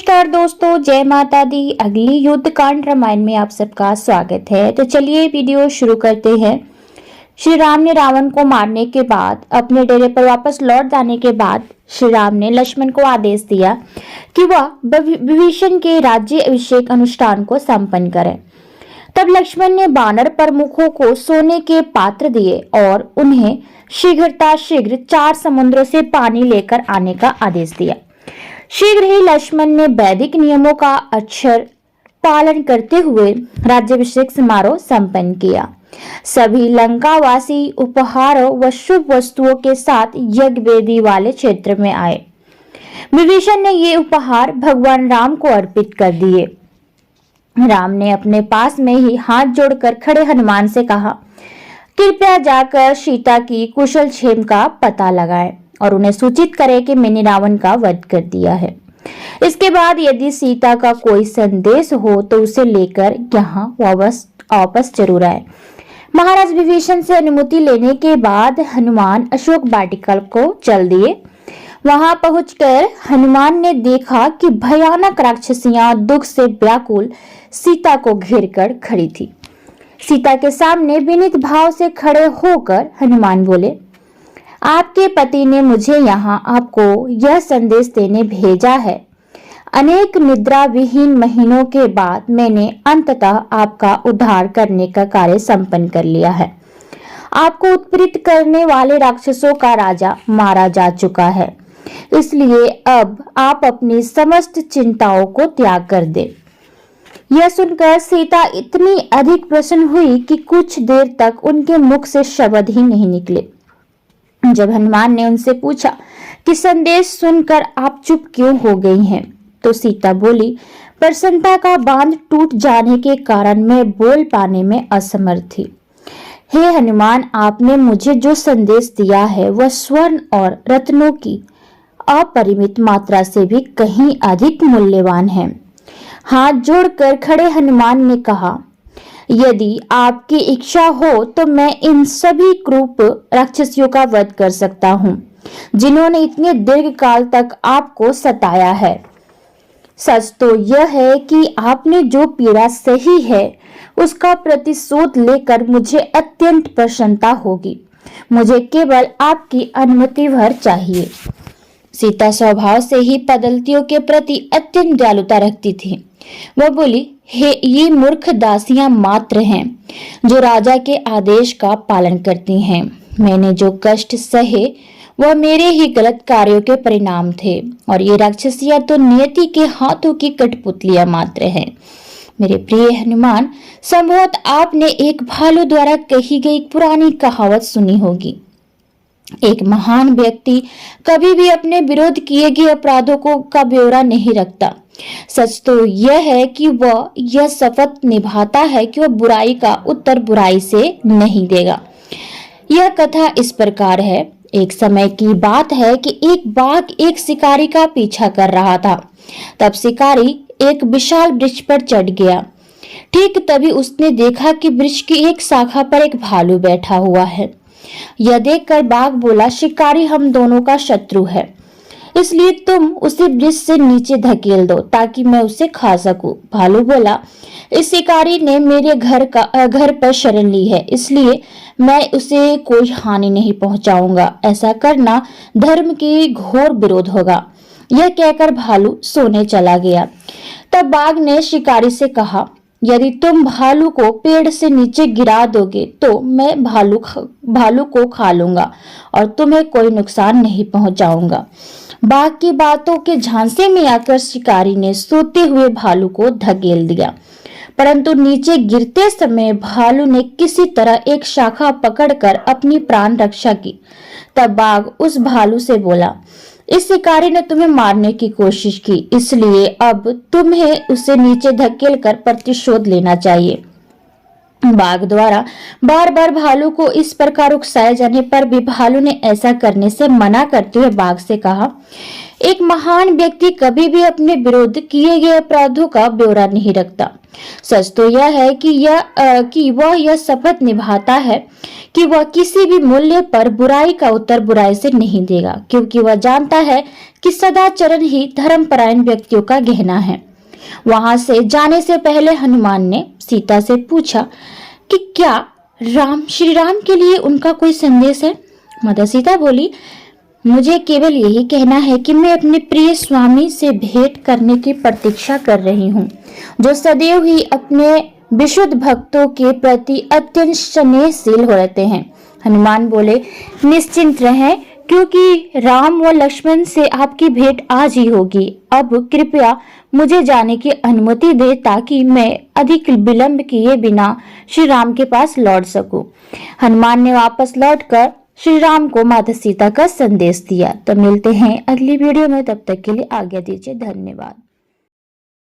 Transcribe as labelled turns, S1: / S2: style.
S1: नमस्कार दोस्तों, जय माता दी। अगली युद्ध कांड रामायण में आप सबका स्वागत है। तो चलिए वीडियो शुरू करते हैं। श्री राम ने रावण को मारने के बाद अपने डेरे पर वापस लौट जाने के बाद श्री राम ने लक्ष्मण को आदेश दिया कि वह विभीषण के राज्य अभिषेक अनुष्ठान को संपन्न करे। तब लक्ष्मण ने वानर प्रमुखों को सोने के पात्र दिए और उन्हें शीघ्र 4 समुद्रों से पानी लेकर आने का आदेश दिया। शीघ्र ही लक्ष्मण ने वैदिक नियमों का अक्षर पालन करते हुए राज्याभिषेक समारोह संपन्न किया। सभी लंकावासी उपहारों व शुभ वस्तुओं के साथ यज्ञ वेदी वाले क्षेत्र में आए। विभीषण ने ये उपहार भगवान राम को अर्पित कर दिए। राम ने अपने पास में ही हाथ जोड़कर खड़े हनुमान से कहा, कृपया जाकर सीता की कुशल क्षेम का पता लगाएं और उन्हें सूचित करें कि मैंने रावण का वध कर दिया है। इसके बाद यदि सीता का कोई संदेश हो तो उसे लेकर यहाँ वापस जरूर आए। महाराज विभीषण से अनुमति लेने के बाद हनुमान अशोक वाटिका को चल दिए। वहां पहुंचकर हनुमान ने देखा कि भयानक राक्षसियां दुख से व्याकुल सीता को घेरकर खड़ी थी। सीता के सामने विनीत भाव से खड़े होकर हनुमान बोले, आपके पति ने मुझे यहाँ आपको यह संदेश देने भेजा है। अनेक निद्रा विहीन महीनों के बाद मैंने अंततः आपका उद्धार करने का कार्य संपन्न कर लिया है। आपको उत्पीड़ित करने वाले राक्षसों का राजा मारा जा चुका है, इसलिए अब आप अपनी समस्त चिंताओं को त्याग कर दे। यह सुनकर सीता इतनी अधिक प्रसन्न हुई कि कुछ देर तक उनके मुख से शब्द ही नहीं निकले। जब हनुमान ने उनसे पूछा कि संदेश सुनकर आप चुप क्यों हो गई हैं, तो सीता बोली, प्रसन्नता का बांध टूट जाने के कारण मैं बोल पाने में असमर्थ थी। हे हनुमान, आपने मुझे जो संदेश दिया है वह स्वर्ण और रत्नों की अपरिमित मात्रा से भी कहीं अधिक मूल्यवान है। हाथ जोड़कर खड़े हनुमान ने कहा, यदि आपकी इच्छा हो तो मैं इन सभी क्रूप राक्षसियों का वध कर सकता हूँ जिन्होंने इतने दीर्घ काल तक आपको सताया है। सच तो यह है कि आपने जो पीड़ा सही है उसका प्रतिशोध लेकर मुझे अत्यंत प्रसन्नता होगी। मुझे केवल आपकी अनुमति भर चाहिए। सीता स्वभाव से ही पदलतियों के प्रति अत्यंत दयालुता रखती थी। वह बोली, हे ये मूर्ख दासियां मात्र हैं जो राजा के आदेश का पालन करती हैं। मैंने जो कष्ट सहे वह मेरे ही गलत कार्यों के परिणाम थे और ये राक्षसियां तो नियति के हाथों की कठपुतलियां मात्र हैं। मेरे प्रिय हनुमान, संभवत आपने एक भालू द्वारा कही गई पुरानी कहावत सुनी होगी, एक महान व्यक्ति कभी भी अपने विरोध किए गए अपराधों का ब्यौरा नहीं रखता। सच तो यह है कि वह यह शपथ निभाता है कि वह बुराई का उत्तर बुराई से नहीं देगा। यह कथा इस प्रकार है। एक समय की बात है कि एक बाघ एक शिकारी का पीछा कर रहा था। तब शिकारी एक विशाल वृक्ष पर चढ़ गया। ठीक तभी उसने देखा कि वृक्ष की एक शाखा पर एक भालू बैठा हुआ है। यह देखकर बाघ बोला, शिकारी हम दोनों का शत्रु है, इसलिए तुम उसे वृक्ष से नीचे धकेल दो ताकि मैं उसे खा सकूं। भालू बोला, इस शिकारी ने मेरे घर पर शरण ली है, इसलिए मैं उसे कोई हानि नहीं पहुंचाऊंगा। ऐसा करना धर्म की घोर विरोध होगा। यह कहकर भालू सोने चला गया। तब बाघ ने शिकारी से कहा, यदि तुम भालू को पेड़ से नीचे गिरा दोगे तो मैं भालू को खा लूंगा और तुम्हें कोई नुकसान नहीं पहुंचाऊंगा। बाघ की बातों के झांसे में आकर शिकारी ने सोते हुए भालू को धकेल दिया, परंतु नीचे गिरते समय भालू ने किसी तरह एक शाखा पकड़कर अपनी प्राण रक्षा की। तब बाघ उस भालू से बोला, इस शिकारी ने तुम्हें मारने की कोशिश की, इसलिए अब तुम्हें उसे नीचे धकेलकर प्रतिशोध लेना चाहिए। बाघ द्वारा बार बार भालू को इस प्रकार उकसाए जाने पर भी भालू ने ऐसा करने से मना करते हुए बाघ से कहा, एक महान व्यक्ति कभी भी अपने विरुद्ध किए गए अपराधों का ब्यौरा नहीं रखता। सच तो यह है कि वह यह शपथ निभाता है कि वह किसी भी मूल्य पर बुराई का उत्तर बुराई से नहीं देगा, क्योंकि वह जानता है कि सदाचरण ही धर्मपरायण व्यक्तियों का गहना है। वहां से जाने से पहले हनुमान ने सीता से पूछा कि क्या श्री राम के लिए उनका कोई संदेश है। माता सीता बोली, मुझे केवल यही कहना है कि मैं अपने प्रिय स्वामी से भेंट करने की प्रतीक्षा कर रही हूँ, जो सदैव ही अपने विशुद्ध भक्तों के प्रति अत्यंत स्नेहशील रहते हैं। हनुमान बोले, निश्चिंत रहें, क्योंकि राम व लक्ष्मण से आपकी भेंट आज ही होगी। अब कृपया मुझे जाने की अनुमति दे, ताकि मैं अधिक विलंब किए बिना श्री राम के पास लौट सकूं। हनुमान ने वापस लौटकर श्री राम को माता सीता का संदेश दिया। तो मिलते हैं अगली वीडियो में, तब तक के लिए आज्ञा दीजिए। धन्यवाद।